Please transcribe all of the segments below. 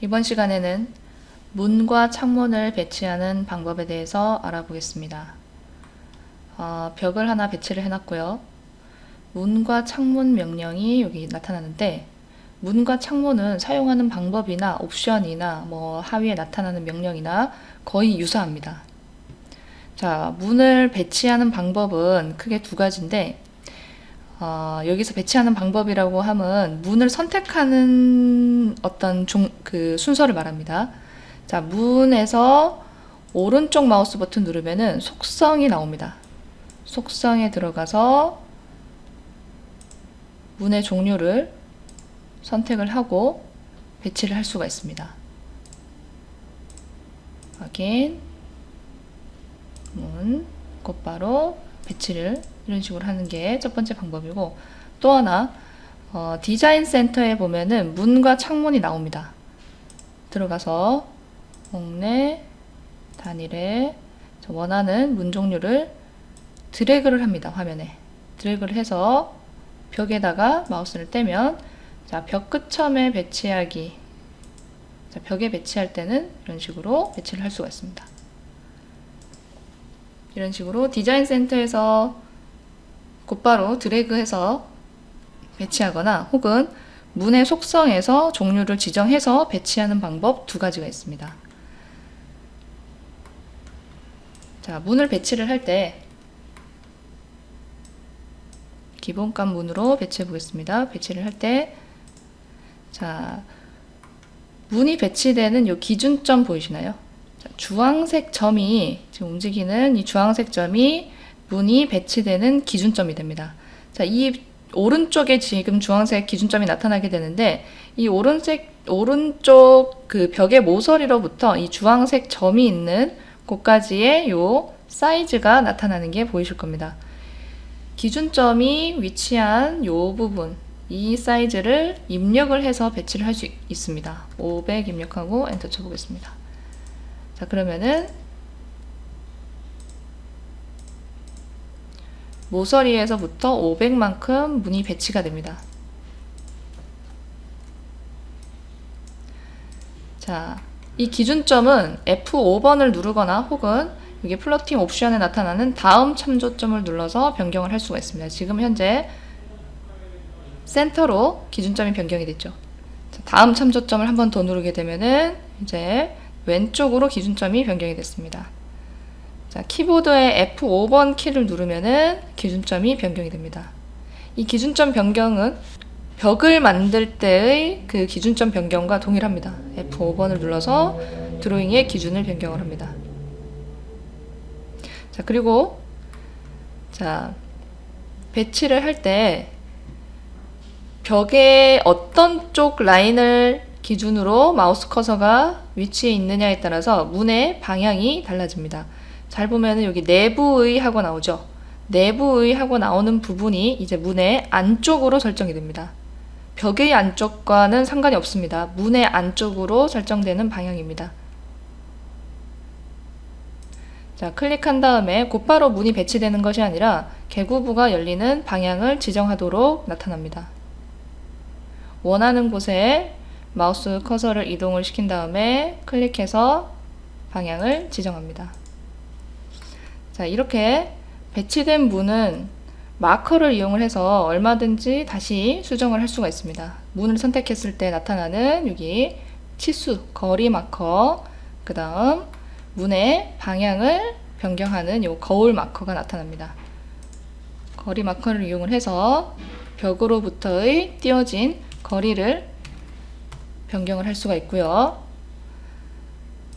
이번 시간에는 문과 창문을 배치하는 방법에 대해서 알아보겠습니다. 벽을 하나 배치를 해놨고요. 문과 창문 명령이 여기 나타나는데, 문과 창문은 사용하는 방법이나 옵션이나 하위에 나타나는 명령이나 거의 유사합니다. 자, 문을 배치하는 방법은 크게 두 가지인데, 여기서 배치하는 방법이라고 하면 문을 선택하는 어떤 순서를 말합니다. 자, 문에서 오른쪽 마우스 버튼 누르면은 속성이 나옵니다. 속성에 들어가서 문의 종류를 선택을 하고 배치를 할 수가 있습니다. 확인, 문, 곧바로 배치를 이런 식으로 하는 게 첫 번째 방법이고, 또 하나 디자인 센터에 보면은 문과 창문이 나옵니다. 들어가서 옥내 단일에 원하는 문 종류를 드래그를 합니다. 화면에 드래그를 해서 벽에다가 마우스를 떼면, 자, 벽 끝점에 배치하기, 자, 벽에 배치할 때는 이런 식으로 배치를 할 수가 있습니다. 이런 식으로 디자인 센터에서 곧바로 드래그해서 배치하거나, 혹은 문의 속성에서 종류를 지정해서 배치하는 방법 두 가지가 있습니다. 자, 문을 배치를 할 때 기본값 문으로 배치해 보겠습니다. 배치를 할 때, 자, 문이 배치되는 이 기준점 보이시나요? 자, 주황색 점이 지금 움직이는 이 주황색 점이 문이 배치되는 기준점이 됩니다. 자, 이 오른쪽에 지금 주황색 기준점이 나타나게 되는데, 이 오른쪽 그 벽의 모서리로부터 이 주황색 점이 있는 곳까지의 요 사이즈가 나타나는 게 보이실 겁니다. 기준점이 위치한 요 부분, 이 사이즈를 입력을 해서 배치를 할 수 있습니다. 500 입력하고 엔터 쳐보겠습니다. 자, 그러면은 모서리에서부터 500만큼 문이 배치가 됩니다. 자, 이 기준점은 F5번을 누르거나, 혹은 여기 플러팅 옵션에 나타나는 다음 참조점을 눌러서 변경을 할 수가 있습니다. 지금 현재 센터로 기준점이 변경이 됐죠. 자, 다음 참조점을 한 번 더 누르게 되면은 이제 왼쪽으로 기준점이 변경이 됐습니다. 자, 키보드의 F5번 키를 누르면은 기준점이 변경이 됩니다. 이 기준점 변경은 벽을 만들 때의 그 기준점 변경과 동일합니다. F5번을 눌러서 드로잉의 기준을 변경을 합니다. 자, 그리고 자, 배치를 할 때 벽의 어떤 쪽 라인을 기준으로 마우스 커서가 위치해 있느냐에 따라서 문의 방향이 달라집니다. 잘 보면은 여기 내부의 하고 나오죠. 내부의 하고 나오는 부분이 이제 문의 안쪽으로 설정이 됩니다. 벽의 안쪽과는 상관이 없습니다. 문의 안쪽으로 설정되는 방향입니다. 자, 클릭한 다음에 곧바로 문이 배치되는 것이 아니라 개구부가 열리는 방향을 지정하도록 나타납니다. 원하는 곳에 마우스 커서를 이동을 시킨 다음에 클릭해서 방향을 지정합니다. 자, 이렇게 배치된 문은 마커를 이용을 해서 얼마든지 다시 수정을 할 수가 있습니다. 문을 선택했을 때 나타나는 여기 치수, 거리 마커, 그 다음 문의 방향을 변경하는 요 거울 마커가 나타납니다. 거리 마커를 이용을 해서 벽으로부터의 띄어진 거리를 변경을 할 수가 있고요.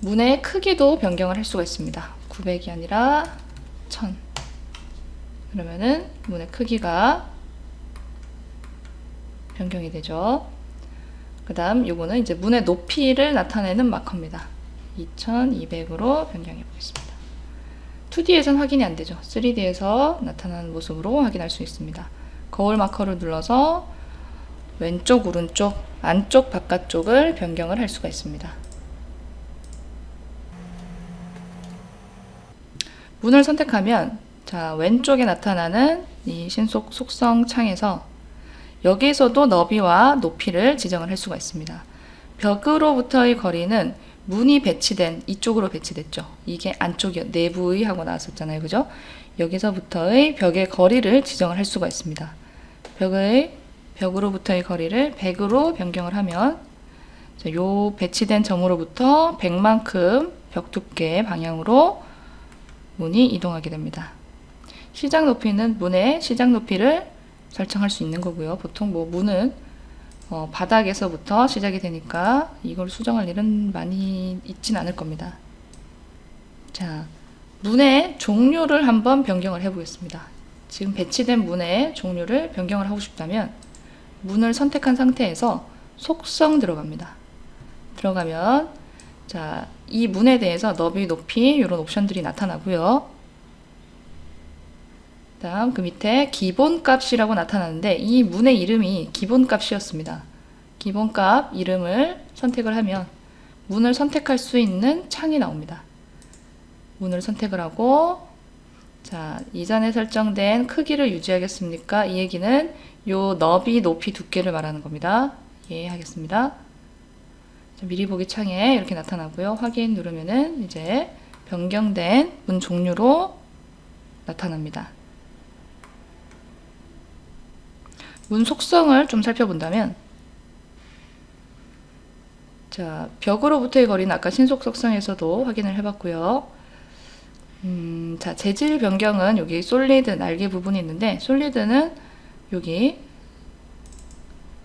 문의 크기도 변경을 할 수가 있습니다. 900이 아니라 1000. 그러면은 문의 크기가 변경이 되죠. 그 다음 요거는 이제 문의 높이를 나타내는 마커입니다. 2200으로 변경해 보겠습니다. 2D에선 확인이 안 되죠. 3D에서 나타나는 모습으로 확인할 수 있습니다. 거울 마커를 눌러서 왼쪽, 오른쪽, 안쪽, 바깥쪽을 변경을 할 수가 있습니다. 문을 선택하면, 자, 왼쪽에 나타나는 이 신속 속성 창에서 여기에서도 너비와 높이를 지정을 할 수가 있습니다. 벽으로부터의 거리는 문이 배치된 이쪽으로 배치됐죠. 이게 안쪽이요. 내부의 하고 나왔었잖아요. 그죠? 여기서부터의 벽의 거리를 지정을 할 수가 있습니다. 벽으로부터의 거리를 100으로 변경을 하면 요 배치된 점으로부터 100만큼 벽 두께 방향으로 문이 이동하게 됩니다. 시작 높이는 문의 시작 높이를 설정할 수 있는 거고요. 보통 뭐 문은 바닥에서부터 시작이 되니까 이걸 수정할 일은 많이 있진 않을 겁니다. 자, 문의 종류를 한번 변경을 해 보겠습니다. 지금 배치된 문의 종류를 변경을 하고 싶다면 문을 선택한 상태에서 속성 들어갑니다. 들어가면 자, 이 문에 대해서 너비, 높이 이런 옵션들이 나타나고요. 다음 그 밑에 기본값이라고 나타나는데 이 문의 이름이 기본값이었습니다. 기본값 이름을 선택을 하면 문을 선택할 수 있는 창이 나옵니다. 문을 선택을 하고 자, 이전에 설정된 크기를 유지하겠습니까? 이 얘기는 요 너비, 높이, 두께를 말하는 겁니다. 예, 하겠습니다. 자, 미리 보기 창에 이렇게 나타나고요. 확인 누르면은 이제 변경된 문 종류로 나타납니다. 문 속성을 좀 살펴본다면 자, 벽으로부터의 거리는 아까 신속 속성에서도 확인을 해봤고요. 자, 재질 변경은 여기 솔리드 날개 부분이 있는데 솔리드는 여기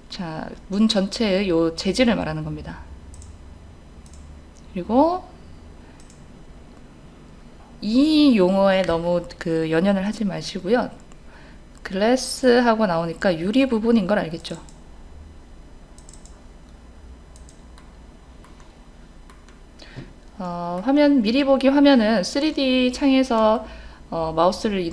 자, 문 전체의 요 재질을 말하는 겁니다. 그리고 이 용어에 너무 그 연연을 하지 마시고요. 글래스 하고 나오니까 유리 부분인 걸 알겠죠? 화면 미리 보기 화면은 3D 창에서 마우스를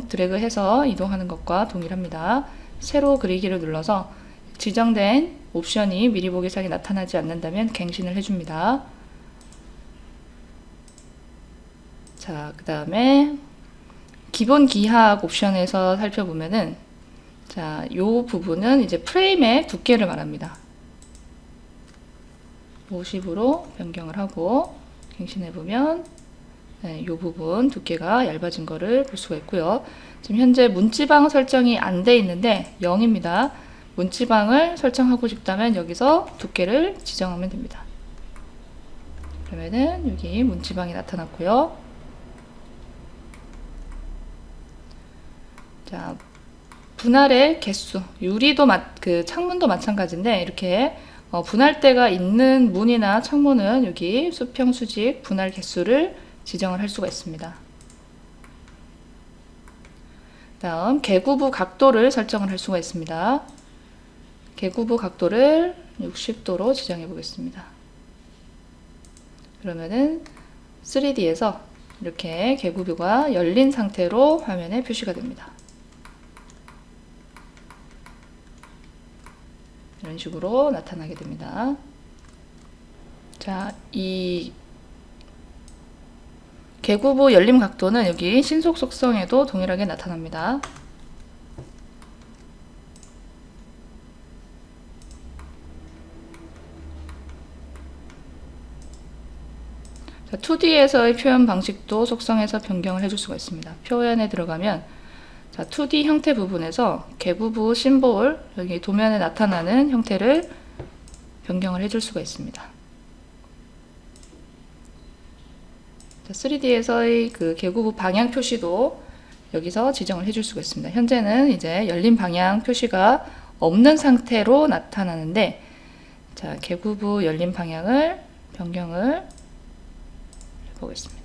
드래그해서 이동하는 것과 동일합니다. 세로 그리기를 눌러서 지정된 옵션이 미리 보기 창에 나타나지 않는다면 갱신을 해줍니다. 자, 그 다음에 기본 기하학 옵션에서 살펴보면은 자, 요 부분은 이제 프레임의 두께를 말합니다. 50으로 변경을 하고 갱신해보면 네, 요 부분 두께가 얇아진 거를 볼 수가 있고요. 지금 현재 문지방 설정이 안 돼 있는데 0입니다. 문지방을 설정하고 싶다면 여기서 두께를 지정하면 됩니다. 그러면은 여기 문지방이 나타났고요. 자, 분할의 개수, 유리도 그 창문도 마찬가지인데 이렇게 분할대가 있는 문이나 창문은 여기 수평, 수직, 분할 개수를 지정을 할 수가 있습니다. 다음 개구부 각도를 설정을 할 수가 있습니다. 개구부 각도를 60도로 지정해 보겠습니다. 그러면은 3D에서 이렇게 개구부가 열린 상태로 화면에 표시가 됩니다. 이런 식으로 나타나게 됩니다. 자, 이 개구부 열림 각도는 여기 신속 속성에도 동일하게 나타납니다. 자, 2D에서의 표현 방식도 속성에서 변경을 해줄 수가 있습니다. 표현에 들어가면 자, 2D 형태 부분에서 개구부 심볼, 여기 도면에 나타나는 형태를 변경을 해줄 수가 있습니다. 3D에서의 그 개구부 방향 표시도 여기서 지정을 해줄 수가 있습니다. 현재는 이제 열린 방향 표시가 없는 상태로 나타나는데, 자, 개구부 열린 방향을 변경을 해보겠습니다.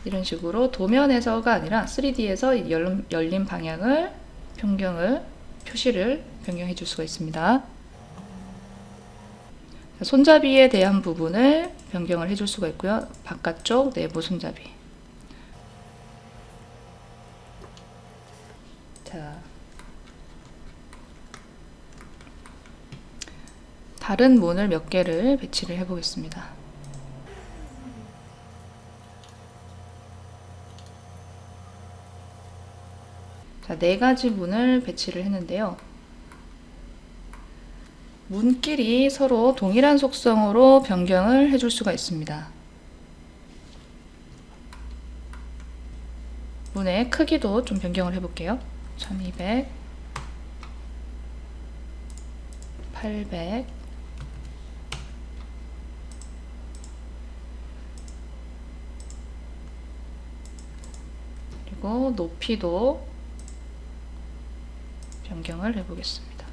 이런 식으로 도면에서가 아니라 3D에서 열린 방향을 표시를 변경해 줄 수가 있습니다. 손잡이에 대한 부분을 변경을 해줄 수가 있고요. 바깥쪽 내부 손잡이. 자, 다른 문을 몇 개를 배치를 해 보겠습니다. 자, 4가지 문을 배치를 했는데요. 문끼리 서로 동일한 속성으로 변경을 해줄 수가 있습니다. 문의 크기도 좀 변경을 해볼게요. 1200, 800, 그리고 높이도 변경을 해보겠습니다.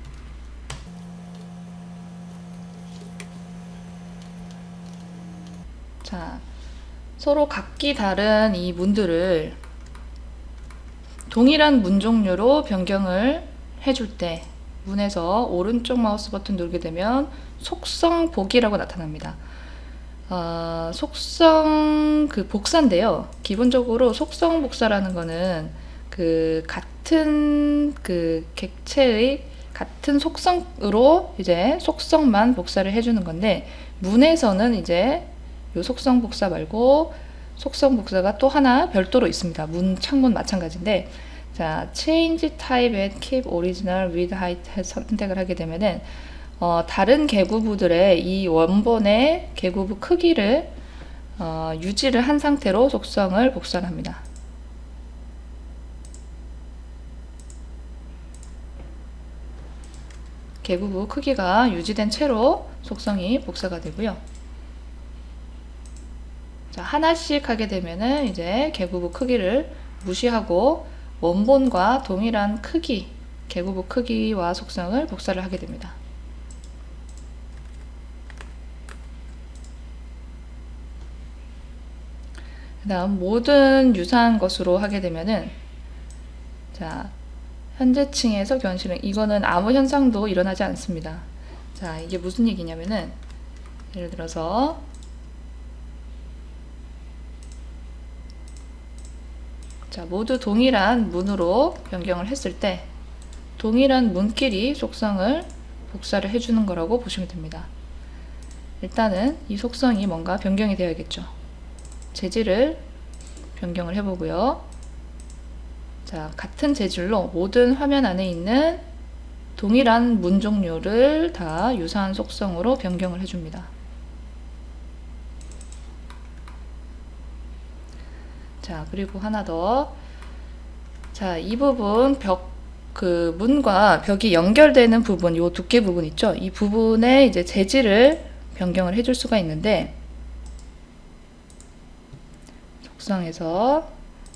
자, 서로 각기 다른 이 문들을 동일한 문 종류로 변경을 해줄 때 문에서 오른쪽 마우스 버튼 누르게 되면 속성 보기라고 나타납니다. 속성 복사인데요. 기본적으로 속성 복사라는 거는 같은 객체의 같은 속성으로 이제 속성만 복사를 해주는 건데, 문에서는 이제 요 속성 복사 말고 속성 복사가 또 하나 별도로 있습니다. 창문 마찬가지인데, 자, change type and keep original with height 선택을 하게 되면은 다른 계구부들의 이 원본의 계구부 크기를 유지를 한 상태로 속성을 복사를 합니다. 계구부 크기가 유지된 채로 속성이 복사가 되고요. 자, 하나씩 하게 되면은 이제 계구부 크기를 무시하고 원본과 동일한 크기, 계구부 크기와 속성을 복사를 하게 됩니다. 그 다음 모든 유사한 것으로 하게 되면은, 자, 현재층에서 견실은, 이거는 아무 현상도 일어나지 않습니다. 자, 이게 무슨 얘기냐면은, 예를 들어서 자, 모두 동일한 문으로 변경을 했을 때 동일한 문끼리 속성을 복사를 해주는 거라고 보시면 됩니다. 일단은 이 속성이 뭔가 변경이 되어야겠죠. 재질을 변경을 해보고요. 자, 같은 재질로 모든 화면 안에 있는 동일한 문 종류를 다 유사한 속성으로 변경을 해줍니다. 자, 그리고 하나 더. 자, 이 부분 문과 벽이 연결되는 부분, 요 두께 부분 있죠? 이 부분에 이제 재질을 변경을 해줄 수가 있는데, 속성에서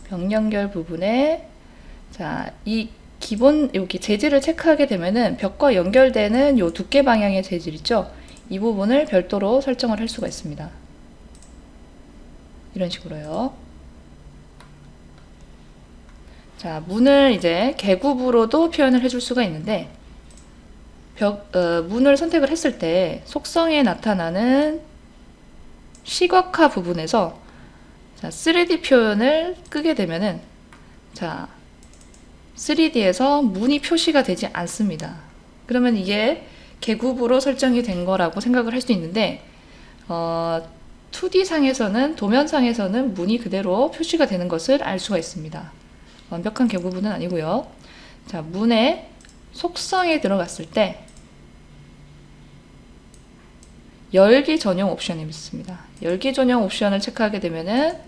벽 연결 부분에, 자, 이 기본 여기 재질을 체크하게 되면은 벽과 연결되는 요 두께 방향의 재질 있죠? 이 부분을 별도로 설정을 할 수가 있습니다. 이런 식으로요. 자, 문을 이제 계급으로도 표현을 해줄 수가 있는데, 문을 선택을 했을 때 속성에 나타나는 시각화 부분에서, 자, 3D 표현을 끄게 되면은, 자, 3D에서 문이 표시가 되지 않습니다. 그러면 이게 계급으로 설정이 된 거라고 생각을 할 수 있는데, 2D 상에서는, 도면상에서는 문이 그대로 표시가 되는 것을 알 수가 있습니다. 완벽한 계급은 아니고요. 자, 문의 속성에 들어갔을 때 열기 전용 옵션이 있습니다. 열기 전용 옵션을 체크하게 되면은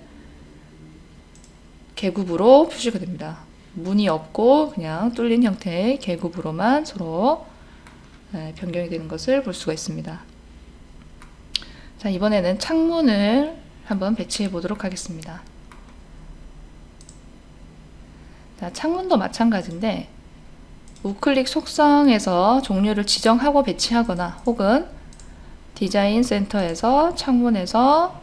계급으로 표시가 됩니다. 문이 없고 그냥 뚫린 형태의 계급으로만 서로 변경이 되는 것을 볼 수가 있습니다. 자, 이번에는 창문을 한번 배치해 보도록 하겠습니다. 자, 창문도 마찬가지인데, 우클릭 속성에서 종류를 지정하고 배치하거나, 혹은 디자인 센터에서 창문에서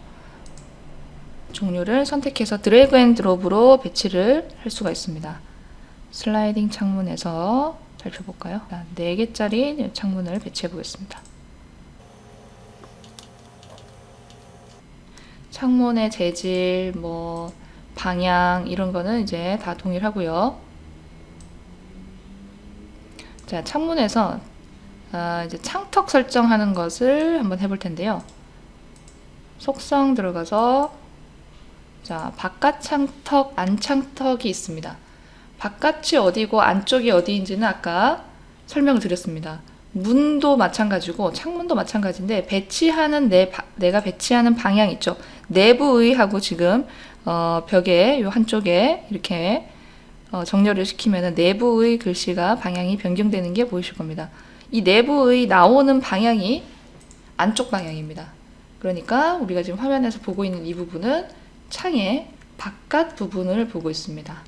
종류를 선택해서 드래그 앤 드롭으로 배치를 할 수가 있습니다. 슬라이딩 창문에서 살펴볼까요? 4개짜리 창문을 배치해 보겠습니다. 창문의 재질, 방향 이런 거는 이제 다 동일하고요. 자, 창문에서 이제 창턱 설정하는 것을 한번 해볼 텐데요. 속성 들어가서, 자, 바깥 창턱, 안 창턱이 있습니다. 바깥이 어디고 안쪽이 어디인지는 아까 설명을 드렸습니다. 문도 마찬가지고 창문도 마찬가지인데 배치하는 내가 배치하는 방향 있죠. 내부의 하고 지금 벽에 요 한쪽에 이렇게 정렬을 시키면 내부의 글씨가 방향이 변경되는 게 보이실 겁니다. 이 내부의 나오는 방향이 안쪽 방향입니다. 그러니까 우리가 지금 화면에서 보고 있는 이 부분은 창의 바깥 부분을 보고 있습니다.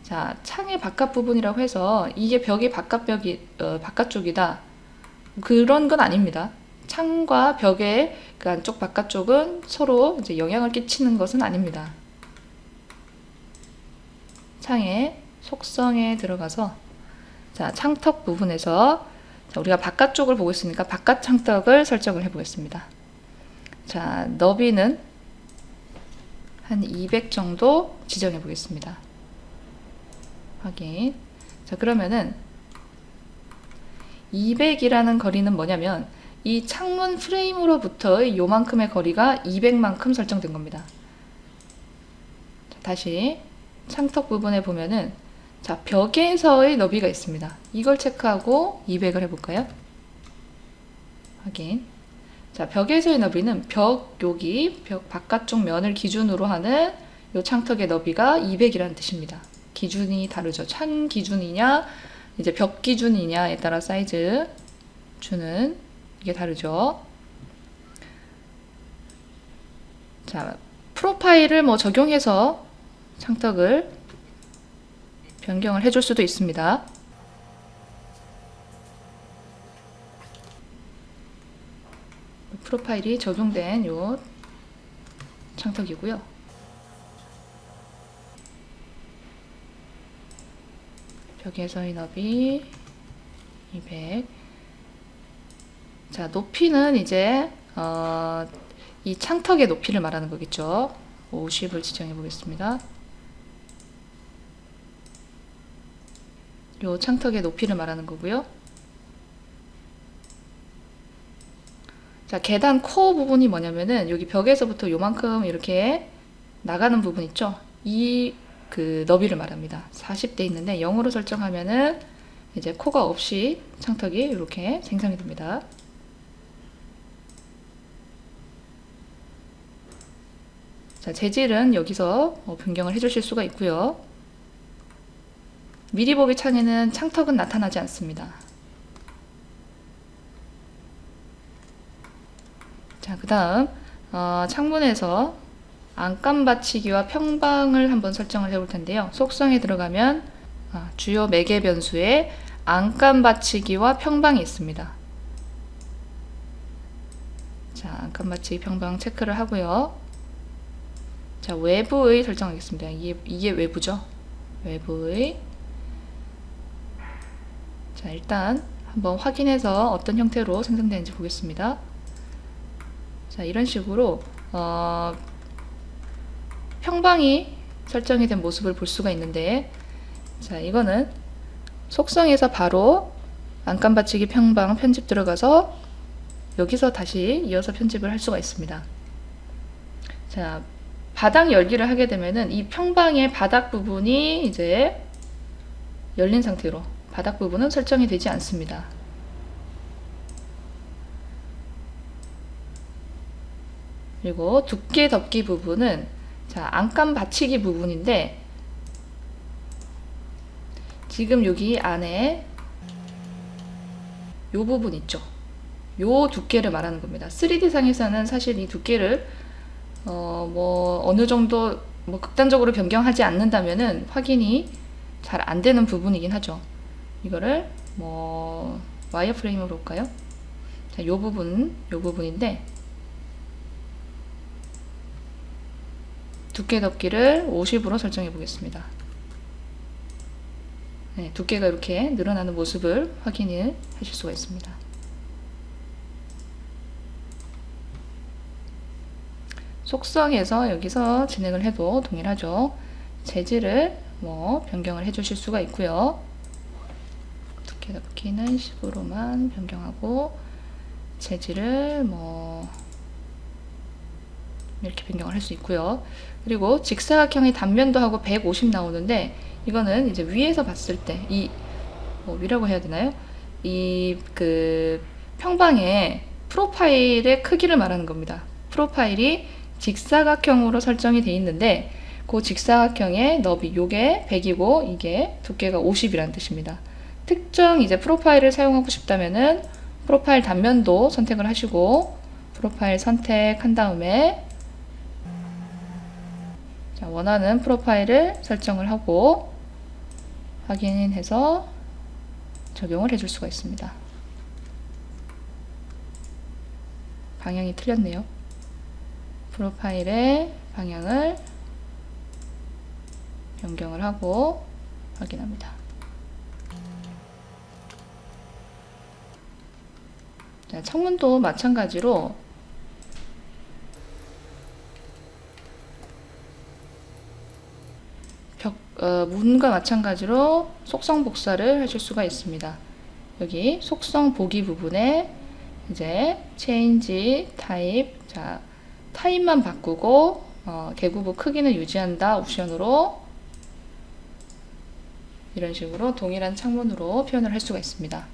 자, 창의 바깥 부분이라고 해서 이게 벽이 바깥쪽이다. 그런 건 아닙니다. 창과 벽의 그 안쪽 바깥쪽은 서로 이제 영향을 끼치는 것은 아닙니다. 창의 속성에 들어가서 자, 창턱 부분에서 자, 우리가 바깥쪽을 보고 있으니까 바깥 창턱을 설정을 해 보겠습니다. 자, 너비는 한 200 정도 지정해 보겠습니다. 확인. 자, 그러면은 200이라는 거리는 뭐냐면 이 창문 프레임으로부터의 요만큼의 거리가 200만큼 설정된 겁니다. 자, 다시 창턱 부분에 보면은 자, 벽에서의 너비가 있습니다. 이걸 체크하고 200을 해볼까요? 확인. 자, 벽에서의 너비는 여기 벽 바깥쪽 면을 기준으로 하는 요 창턱의 너비가 200이라는 뜻입니다. 기준이 다르죠. 창 기준이냐, 이제 벽 기준이냐에 따라 사이즈 주는 이게 다르죠. 자, 프로파일을 뭐 적용해서 창턱을 변경을 해줄 수도 있습니다. 프로파일이 적용된 요 창턱이고요. 벽에서의 너비 200. 자, 높이는 이제 이 창턱의 높이를 말하는 거겠죠. 50을 지정해 보겠습니다. 요 창턱의 높이를 말하는 거고요. 자, 계단 코어 부분이 뭐냐면은 여기 벽에서부터 요만큼 이렇게 나가는 부분 있죠. 이 그 너비를 말합니다. 40대 있는데 0으로 설정하면은 이제 코가 없이 창턱이 이렇게 생성이 됩니다. 자, 재질은 여기서 변경을 해주실 수가 있고요. 미리 보기 창에는 창턱은 나타나지 않습니다. 자, 그 다음 창문에서 안감 받치기와 평방을 한번 설정을 해볼 텐데요. 속성에 들어가면 주요 매개 변수에 안감 받치기와 평방이 있습니다. 자, 안감 받치기 평방 체크를 하고요. 자, 외부의 설정하겠습니다. 이게 외부죠. 외부의. 자, 일단 한번 확인해서 어떤 형태로 생성되는지 보겠습니다. 자, 이런 식으로 평방이 설정이 된 모습을 볼 수가 있는데, 자, 이거는 속성에서 바로 안감 받치기 평방 편집 들어가서 여기서 다시 이어서 편집을 할 수가 있습니다. 자, 바닥 열기를 하게 되면은 이 평방의 바닥 부분이 이제 열린 상태로 바닥 부분은 설정이 되지 않습니다. 그리고 두께 덮기 부분은 자, 안감 받치기 부분인데 지금 여기 안에 요 부분 있죠. 요 두께를 말하는 겁니다. 3D 상에서는 사실 이 두께를 뭐 어느 정도 뭐 극단적으로 변경하지 않는다면은 확인이 잘 안 되는 부분이긴 하죠. 이거를 뭐 와이어프레임으로 볼까요? 자, 요 부분인데 두께 덮기를 50으로 설정해 보겠습니다. 네, 두께가 이렇게 늘어나는 모습을 확인을 하실 수가 있습니다. 속성에서 여기서 진행을 해도 동일하죠. 재질을 뭐 변경을 해 주실 수가 있고요. 두께 덮기는 10으로만 변경하고 재질을 뭐 이렇게 변경을 할 수 있고요. 그리고 직사각형의 단면도 하고 150 나오는데 이거는 이제 위에서 봤을 때 위라고 해야 되나요? 이 평방의 프로파일의 크기를 말하는 겁니다. 프로파일이 직사각형으로 설정이 되어 있는데 그 직사각형의 너비 요게 100이고 이게 두께가 50이라는 뜻입니다. 특정 이제 프로파일을 사용하고 싶다면은 프로파일 단면도 선택을 하시고 프로파일 선택한 다음에 자, 원하는 프로파일을 설정을 하고 확인해서 적용을 해줄 수가 있습니다. 방향이 틀렸네요. 프로파일의 방향을 변경을 하고 확인합니다. 자, 창문도 마찬가지로 문과 마찬가지로 속성 복사를 하실 수가 있습니다. 여기 속성 보기 부분에 이제 change type, 자, 타입만 바꾸고 개구부 크기는 유지한다 옵션으로 이런 식으로 동일한 창문으로 표현을 할 수가 있습니다.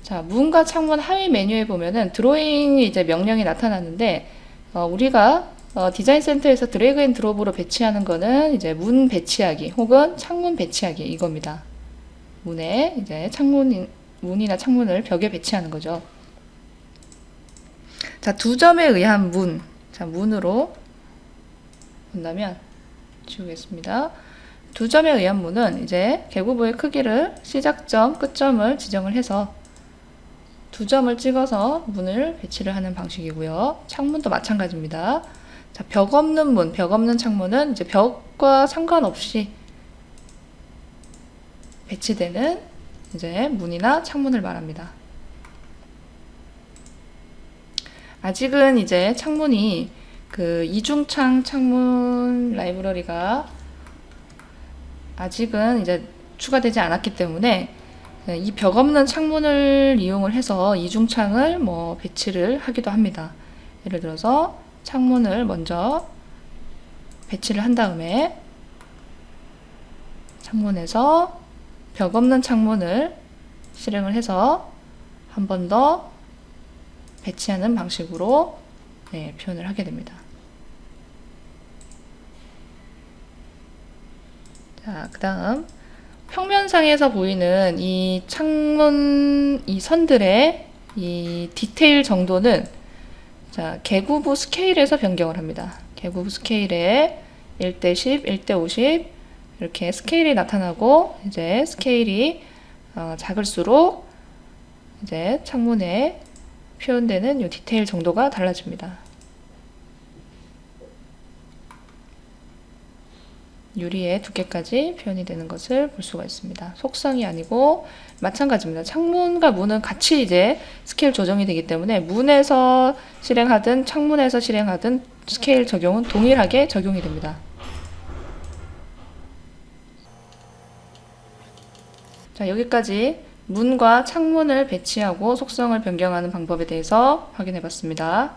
자, 문과 창문 하위 메뉴에 보면은 드로잉 이제 명령이 나타나는데 우리가 디자인 센터에서 드래그 앤 드롭으로 배치하는 거는 이제 문 배치하기 혹은 창문 배치하기 이겁니다. 문에 이제 문이나 창문을 벽에 배치하는 거죠. 자, 두 점에 의한 문. 자, 문으로 본다면 지우겠습니다. 두 점에 의한 문은 이제 개구부의 크기를 시작점, 끝점을 지정을 해서 두 점을 찍어서 문을 배치를 하는 방식이고요. 창문도 마찬가지입니다. 자, 벽 없는 문, 벽 없는 창문은 이제 벽과 상관없이 배치되는 이제 문이나 창문을 말합니다. 아직은 이제 창문이 이중창 창문 라이브러리가 아직은 이제 추가되지 않았기 때문에 이 벽 없는 창문을 이용을 해서 이중창을 배치를 하기도 합니다. 예를 들어서 창문을 먼저 배치를 한 다음에 창문에서 벽 없는 창문을 실행을 해서 한 번 더 배치하는 방식으로 표현을 하게 됩니다. 자, 그 다음 평면상에서 보이는 이 창문 이 선들의 이 디테일 정도는 자, 개구부 스케일에서 변경을 합니다. 개구부 스케일에 1:10, 1:50 이렇게 스케일이 나타나고 이제 스케일이 작을수록 이제 창문에 표현되는 이 디테일 정도가 달라집니다. 유리의 두께까지 표현이 되는 것을 볼 수가 있습니다. 속성이 아니고 마찬가지입니다. 창문과 문은 같이 이제 스케일 조정이 되기 때문에 문에서 실행하든 창문에서 실행하든 스케일 적용은 동일하게 적용이 됩니다. 자, 여기까지 문과 창문을 배치하고 속성을 변경하는 방법에 대해서 확인해 봤습니다.